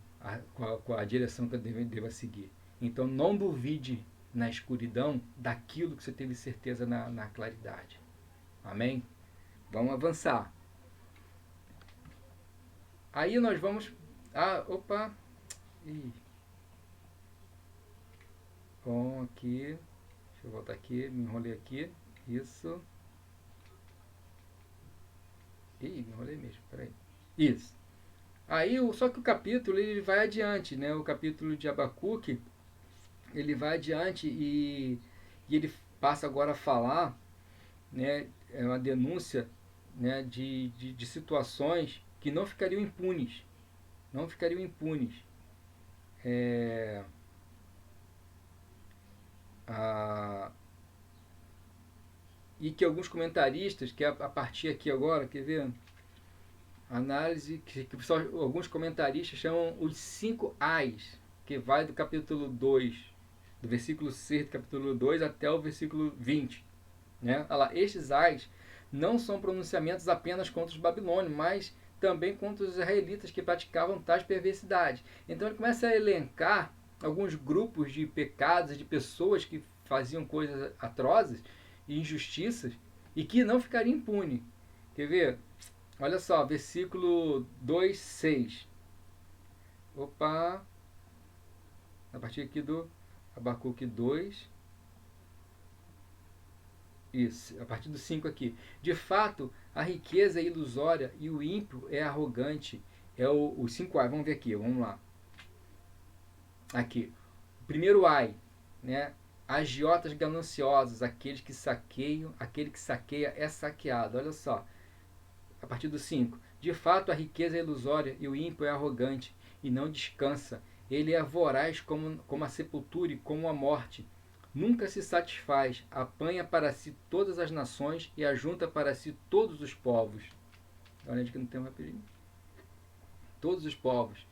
qual a direção que eu devo seguir. Então não duvide na escuridão daquilo que você teve certeza na claridade. Amém? Vamos avançar. Aí nós vamos... opa! Ih. Bom, aqui... Deixa eu voltar aqui, me enrolei aqui. Isso. Ih, me enrolei mesmo, peraí. Isso. Aí, só que o capítulo ele vai adiante, né? O capítulo de Abacuque, ele vai adiante e ele passa agora a falar, né? É uma denúncia, né? De situações que não ficariam impunes. Não ficariam impunes. E que alguns comentaristas, que a partir aqui agora, quer ver? Análise que alguns comentaristas chamam os 5 ais, que vai do capítulo 2, do versículo 6 do capítulo 2 até o versículo 20. Né? Olha lá, estes ais não são pronunciamentos apenas contra os babilônios, mas também contra os israelitas que praticavam tais perversidades. Então ele começa a elencar alguns grupos de pecados, de pessoas que faziam coisas atrozes e injustiças e que não ficariam impunes. Quer ver? Olha só, versículo 2, 6. Opa! A partir aqui do Abacuque 2. Isso, a partir do 5 aqui. De fato, a riqueza é ilusória e o ímpio é arrogante. É o 5 ai. Vamos ver aqui, vamos lá. Aqui. O primeiro ai, né? Agiotas gananciosos, aquele que saqueia é saqueado. Olha só. A partir do 5. De fato, a riqueza é ilusória e o ímpio é arrogante e não descansa. Ele é voraz como a sepultura e como a morte. Nunca se satisfaz, apanha para si todas as nações e ajunta para si todos os povos. Olha que não tem rapidinho. Todos os povos.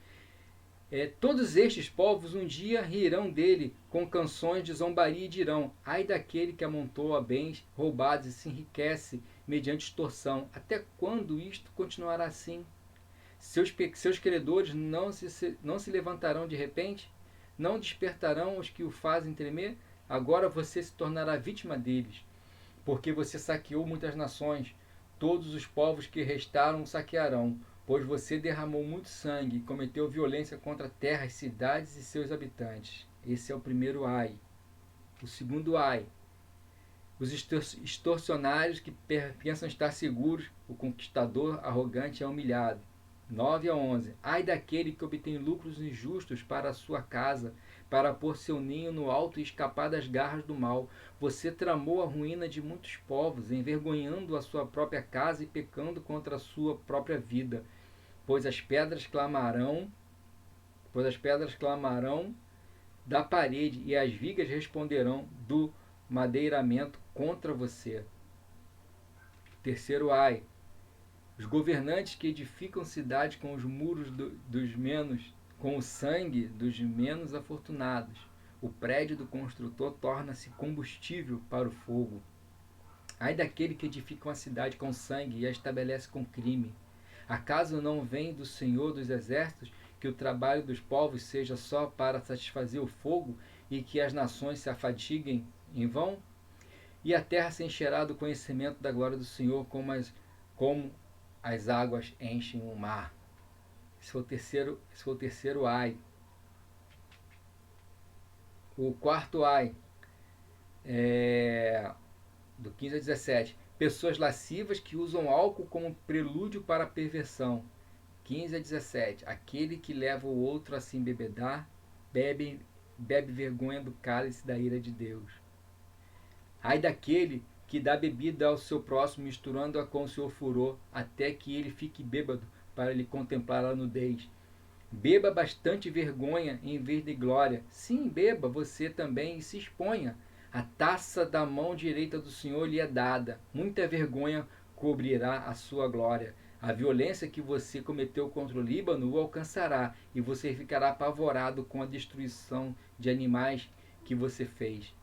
Todos estes povos um dia rirão dele com canções de zombaria e dirão: ai daquele que amontoa bens roubados e se enriquece mediante extorsão. Até quando isto continuará assim? Seus credores não se levantarão de repente? Não despertarão os que o fazem tremer? Agora você se tornará vítima deles, porque você saqueou muitas nações. Todos os povos que restaram o saquearão, pois você derramou muito sangue e cometeu violência contra terras, cidades e seus habitantes. Esse é o primeiro ai. O segundo ai. Os extorsionários que pensam estar seguros, o conquistador arrogante é humilhado. 9 a 11. Ai daquele que obtém lucros injustos para a sua casa, para pôr seu ninho no alto e escapar das garras do mal. Você tramou a ruína de muitos povos, envergonhando a sua própria casa e pecando contra a sua própria vida. Pois as pedras clamarão da parede e as vigas responderão do madeiramento contra você. Terceiro ai. Os governantes que edificam cidades com os muros com o sangue dos menos afortunados. O prédio do construtor torna-se combustível para o fogo. Ai daquele que edifica uma cidade com sangue e a estabelece com crime. Acaso não vem do Senhor dos Exércitos que o trabalho dos povos seja só para satisfazer o fogo e que as nações se afatiguem em vão? E a terra se encherá do conhecimento da glória do Senhor como as águas enchem o mar. Esse foi o terceiro ai. O quarto ai é do 15 a 17. Pessoas lascivas que usam álcool como prelúdio para a perversão. 15 a 17. Aquele que leva o outro a se embebedar, bebe vergonha do cálice da ira de Deus. Ai daquele que dá bebida ao seu próximo, misturando-a com o seu furor, até que ele fique bêbado, para lhe contemplar a nudez. Beba bastante vergonha em vez de glória. Sim, beba você também e se exponha. A taça da mão direita do Senhor lhe é dada. Muita vergonha cobrirá a sua glória. A violência que você cometeu contra o Líbano o alcançará, e você ficará apavorado com a destruição de animais que você fez.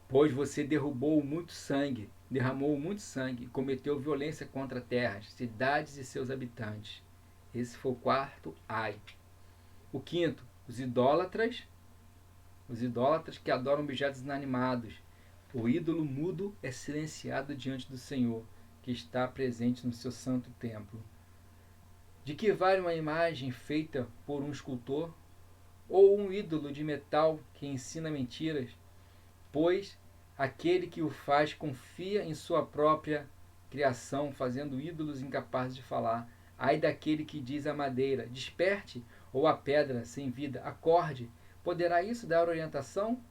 Pois você derramou muito sangue e cometeu violência contra terras, cidades e seus habitantes. Esse foi o quarto ai. O quinto, os idólatras que adoram objetos inanimados. O ídolo mudo é silenciado diante do Senhor, que está presente no seu santo templo. De que vale uma imagem feita por um escultor? Ou um ídolo de metal que ensina mentiras? Pois aquele que o faz confia em sua própria criação, fazendo ídolos incapazes de falar. Ai daquele que diz à madeira, desperte, ou à pedra sem vida, acorde. Poderá isso dar orientação?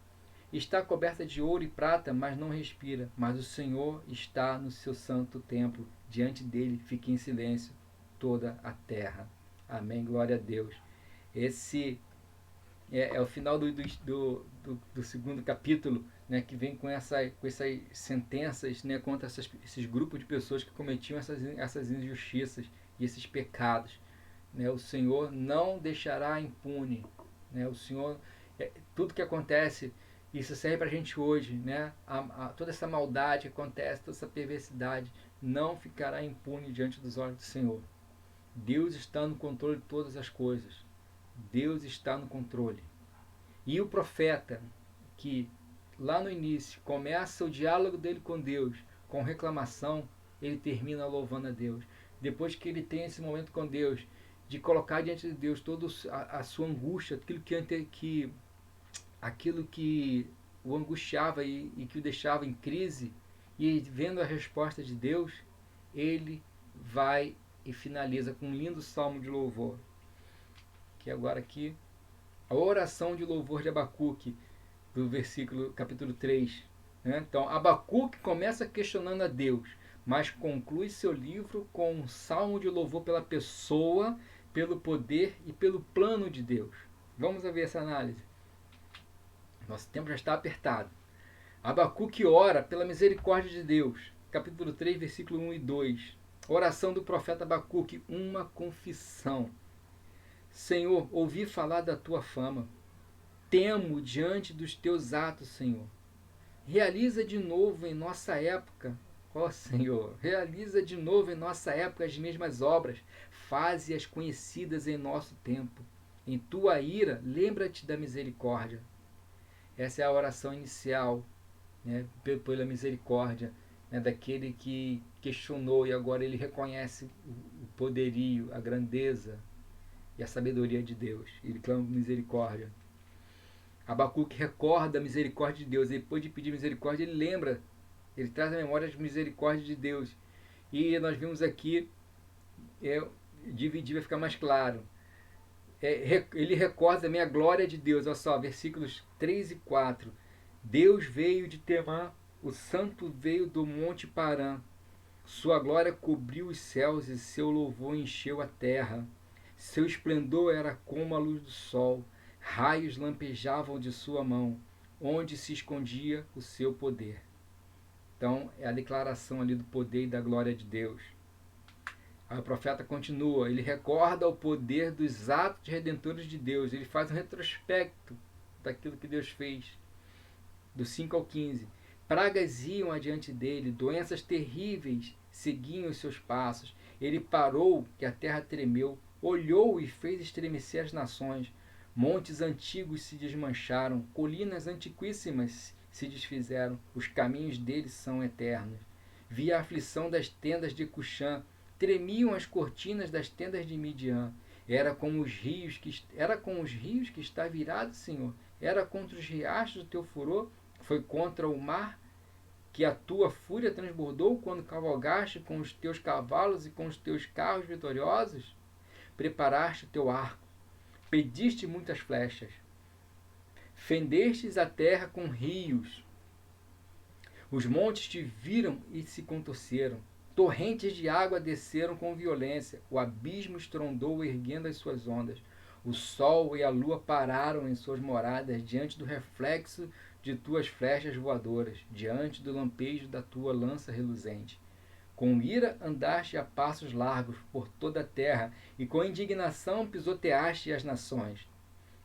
Está coberta de ouro e prata, mas não respira. Mas o Senhor está no seu santo templo. Diante dele fique em silêncio toda a terra. Amém. Glória a Deus. Esse é o final do segundo capítulo, né, que vem com essas sentenças, né, contra esses grupos de pessoas que cometiam essas injustiças e esses pecados. Né? O Senhor não deixará impune. Né? O Senhor, tudo que acontece, isso serve para a gente hoje. Né? Toda essa maldade que acontece, toda essa perversidade, não ficará impune diante dos olhos do Senhor. Deus está no controle de todas as coisas. Deus está no controle. E o profeta, que lá no início começa o diálogo dele com Deus, com reclamação, ele termina louvando a Deus. Depois que ele tem esse momento com Deus, de colocar diante de Deus toda a sua angústia, aquilo que o angustiava e que o deixava em crise, e vendo a resposta de Deus, ele vai e finaliza com um lindo salmo de louvor, que agora aqui, a oração de louvor de Abacuque, do versículo, capítulo 3. Né? Então, Abacuque começa questionando a Deus, mas conclui seu livro com um salmo de louvor pela pessoa, pelo poder e pelo plano de Deus. Vamos ver essa análise. Nosso tempo já está apertado. Abacuque ora pela misericórdia de Deus. Capítulo 3, versículo 1 e 2. Oração do profeta Abacuque, uma confissão. Senhor, ouvi falar da tua fama. Temo diante dos teus atos, Senhor. Realiza de novo em nossa época, ó Senhor, realiza de novo em nossa época as mesmas obras, faze-as conhecidas em nosso tempo. Em tua ira, lembra-te da misericórdia. Essa é a oração inicial, né, pela misericórdia, né, daquele que questionou e agora ele reconhece o poderio, a grandeza e a sabedoria de Deus. Ele clama misericórdia. Abacuque recorda a misericórdia de Deus. Depois de pedir misericórdia, ele lembra, ele traz a memória de misericórdia de Deus. E nós vimos aqui, dividir vai ficar mais claro. Ele recorda também a glória de Deus. Olha só, versículos 3 e 4. Deus veio de Temã, o santo veio do monte Parã. Sua glória cobriu os céus e seu louvor encheu a terra. Seu esplendor era como a luz do sol. Raios lampejavam de sua mão, onde se escondia o seu poder. Então, é a declaração ali do poder e da glória de Deus. Aí o profeta continua, ele recorda o poder dos atos redentores de Deus, ele faz um retrospecto daquilo que Deus fez, do 5 ao 15. Pragas iam adiante dele, doenças terríveis seguiam os seus passos. Ele parou, que a terra tremeu, olhou e fez estremecer as nações. Montes antigos se desmancharam, colinas antiquíssimas se desfizeram, os caminhos deles são eternos. Vi a aflição das tendas de Cuxã, tremiam as cortinas das tendas de Midian. Era com os rios que está virado, Senhor. Era contra os riachos do teu furor, foi contra o mar que a tua fúria transbordou quando cavalgaste com os teus cavalos e com os teus carros vitoriosos. Preparaste o teu arco, pediste muitas flechas, fendestes a terra com rios. Os montes te viram e se contorceram. Torrentes de água desceram com violência. O abismo estrondou erguendo as suas ondas. O sol e a lua pararam em suas moradas diante do reflexo de tuas flechas voadoras, diante do lampejo da tua lança reluzente. Com ira andaste a passos largos por toda a terra, e com indignação pisoteaste as nações.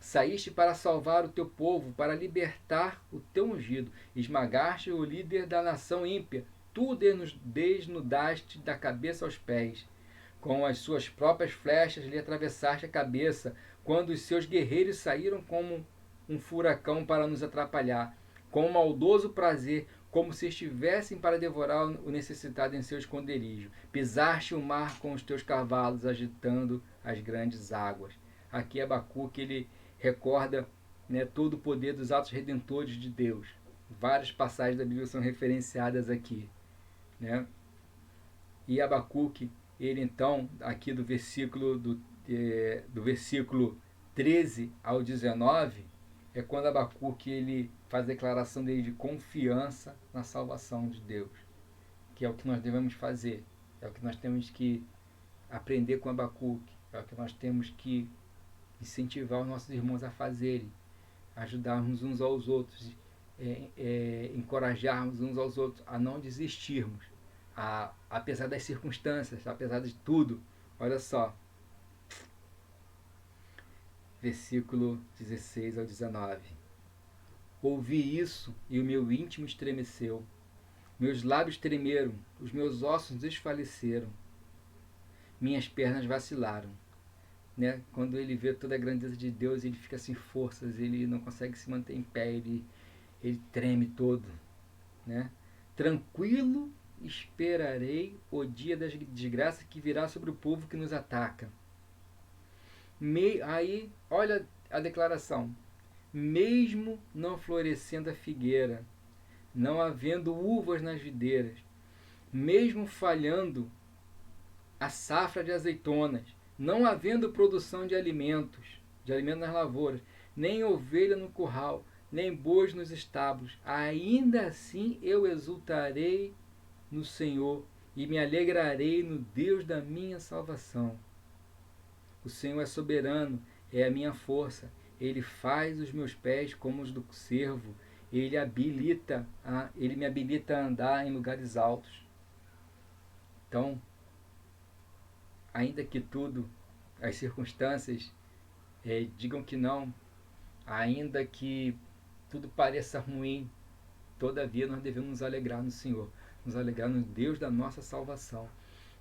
Saíste para salvar o teu povo, para libertar o teu ungido. Esmagaste o líder da nação ímpia. Tu desnudaste da cabeça aos pés. Com as suas próprias flechas lhe atravessaste a cabeça, quando os seus guerreiros saíram como um furacão para nos atrapalhar, com um maldoso prazer, como se estivessem para devorar o necessitado em seu esconderijo. Pisaste o mar com os teus cavalos, agitando as grandes águas. Aqui Abacuque, ele recorda, né, todo o poder dos atos redentores de Deus. Várias passagens da Bíblia são referenciadas aqui, né? E Abacuque, ele então, aqui do versículo 13 ao 19, é quando Abacuque ele faz a declaração dele de confiança na salvação de Deus, que é o que nós devemos fazer, é o que nós temos que aprender com Abacuque, é o que nós temos que incentivar os nossos irmãos a fazerem, ajudarmos uns aos outros, encorajarmos uns aos outros a não desistirmos, apesar das circunstâncias, apesar de tudo. Olha só, versículo 16 ao 19. Ouvi isso e o meu íntimo estremeceu. Meus lábios tremeram, os meus ossos desfaleceram, minhas pernas vacilaram. Né? Quando ele vê toda a grandeza de Deus, ele fica sem forças, ele não consegue se manter em pé, ele treme todo. Né? Tranquilo esperarei o dia das desgraças que virá sobre o povo que nos ataca. Aí, olha a declaração. Mesmo não florescendo a figueira, não havendo uvas nas videiras, mesmo falhando a safra de azeitonas, não havendo produção de alimentos nas lavouras, nem ovelha no curral, nem bois nos estábulos, ainda assim eu exultarei no Senhor e me alegrarei no Deus da minha salvação. O Senhor é soberano, é a minha força. Ele faz os meus pés como os do cervo. Ele me habilita a andar em lugares altos. Então, ainda que tudo, as circunstâncias digam que não, ainda que tudo pareça ruim, todavia nós devemos nos alegrar no Senhor, nos alegrar no Deus da nossa salvação.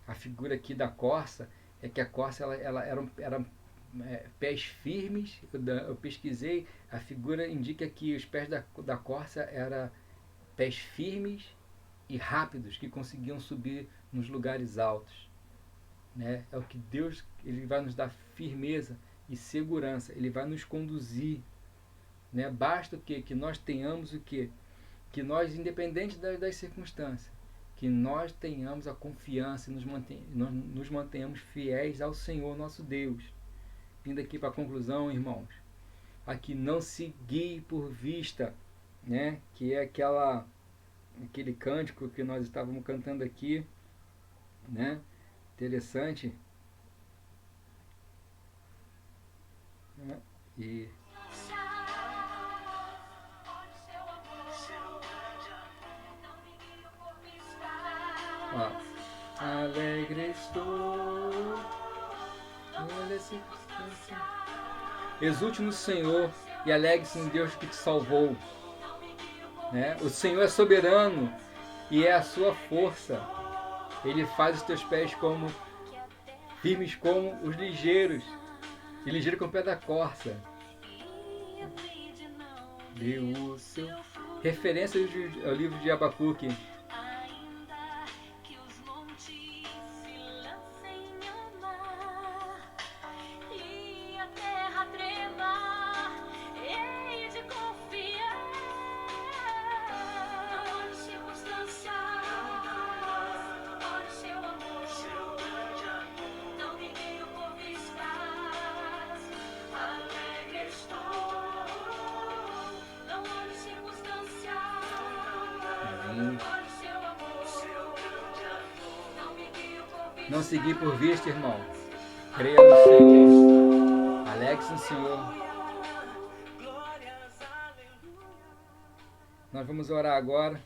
A figura aqui da corça é que a corça ela era pés firmes. Eu pesquisei, a figura indica que os pés da corça eram pés firmes e rápidos, que conseguiam subir nos lugares altos. Né? É o que Deus, ele vai nos dar firmeza e segurança, ele vai nos conduzir. Né? Basta o quê? Que nós tenhamos o quê? Que nós, independente das circunstâncias, que nós tenhamos a confiança e nos mantenhamos fiéis ao Senhor nosso Deus. Vindo aqui para a conclusão, irmãos, aqui não se guie por vista, né? Que é aquele cântico que nós estávamos cantando aqui, né? Interessante, né? E alegre estou, olha circunstância. Exulte no Senhor e alegre-se em Deus que te salvou. Né? O Senhor é soberano e é a sua força. Ele faz os teus pés como firmes como os ligeiros, e ligeiro como o pé da corça. Deu o seu. Referência ao livro de Abacuque. Jesus. Não seguir por vista, irmão. Creia no Senhor. Alegre-se no Senhor. Nós vamos orar agora.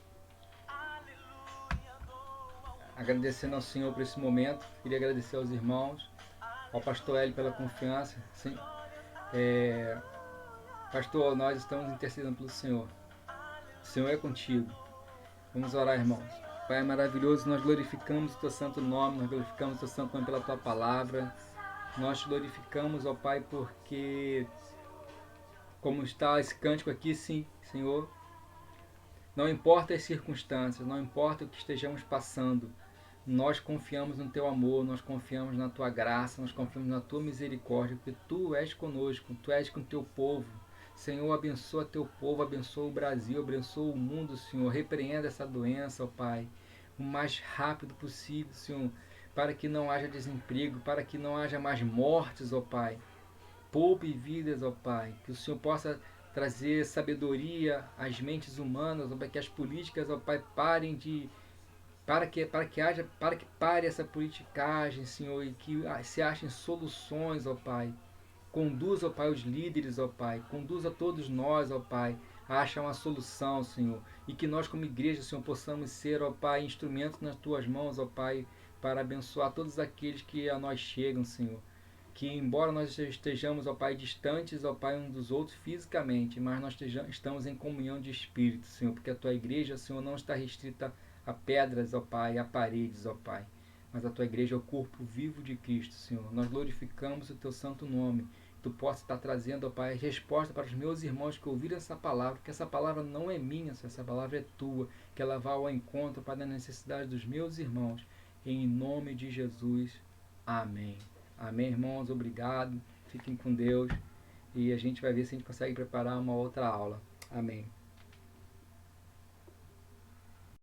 Agradecendo ao Senhor por esse momento. Queria agradecer aos irmãos, ao pastor Hélio pela confiança. Sim. Pastor, nós estamos intercedendo pelo Senhor. O Senhor é contigo. Vamos orar, irmãos. Pai maravilhoso, nós glorificamos o teu santo nome, nós glorificamos o teu santo nome pela tua palavra. Nós te glorificamos, ó Pai, porque, como está esse cântico aqui, sim, Senhor, não importa as circunstâncias, não importa o que estejamos passando, nós confiamos no teu amor, nós confiamos na tua graça, nós confiamos na tua misericórdia, porque tu és conosco, tu és com o teu povo. Senhor, abençoa teu povo, abençoa o Brasil, abençoa o mundo, Senhor. Repreenda essa doença, ó Pai, o mais rápido possível, Senhor, para que não haja desemprego, para que não haja mais mortes, ó Pai. Poupe vidas, ó Pai, que o Senhor possa trazer sabedoria às mentes humanas, ó Pai, que as políticas, ó Pai, parem de... Para que pare essa politicagem, Senhor, e que se achem soluções, ó Pai. Conduza, ó Pai, os líderes, ó Pai. Conduza todos nós, ó Pai, a achar uma solução, Senhor. E que nós, como igreja, Senhor, possamos ser, ó Pai, instrumentos nas tuas mãos, ó Pai, para abençoar todos aqueles que a nós chegam, Senhor. Que, embora nós estejamos, ó Pai, distantes, ó Pai, uns dos outros fisicamente, mas nós estamos em comunhão de espírito, Senhor, porque a tua igreja, Senhor, não está restrita a pedras, ó Pai, a paredes, ó Pai, mas a tua igreja é o corpo vivo de Cristo, Senhor. Nós glorificamos o teu santo nome. Tu possa estar trazendo, ó Pai, resposta para os meus irmãos que ouviram essa palavra, que essa palavra não é minha, essa palavra é tua, que ela vá ao encontro para a necessidade dos meus irmãos. Em nome de Jesus. Amém. Amém, irmãos. Obrigado. Fiquem com Deus. E a gente vai ver se a gente consegue preparar uma outra aula. Amém.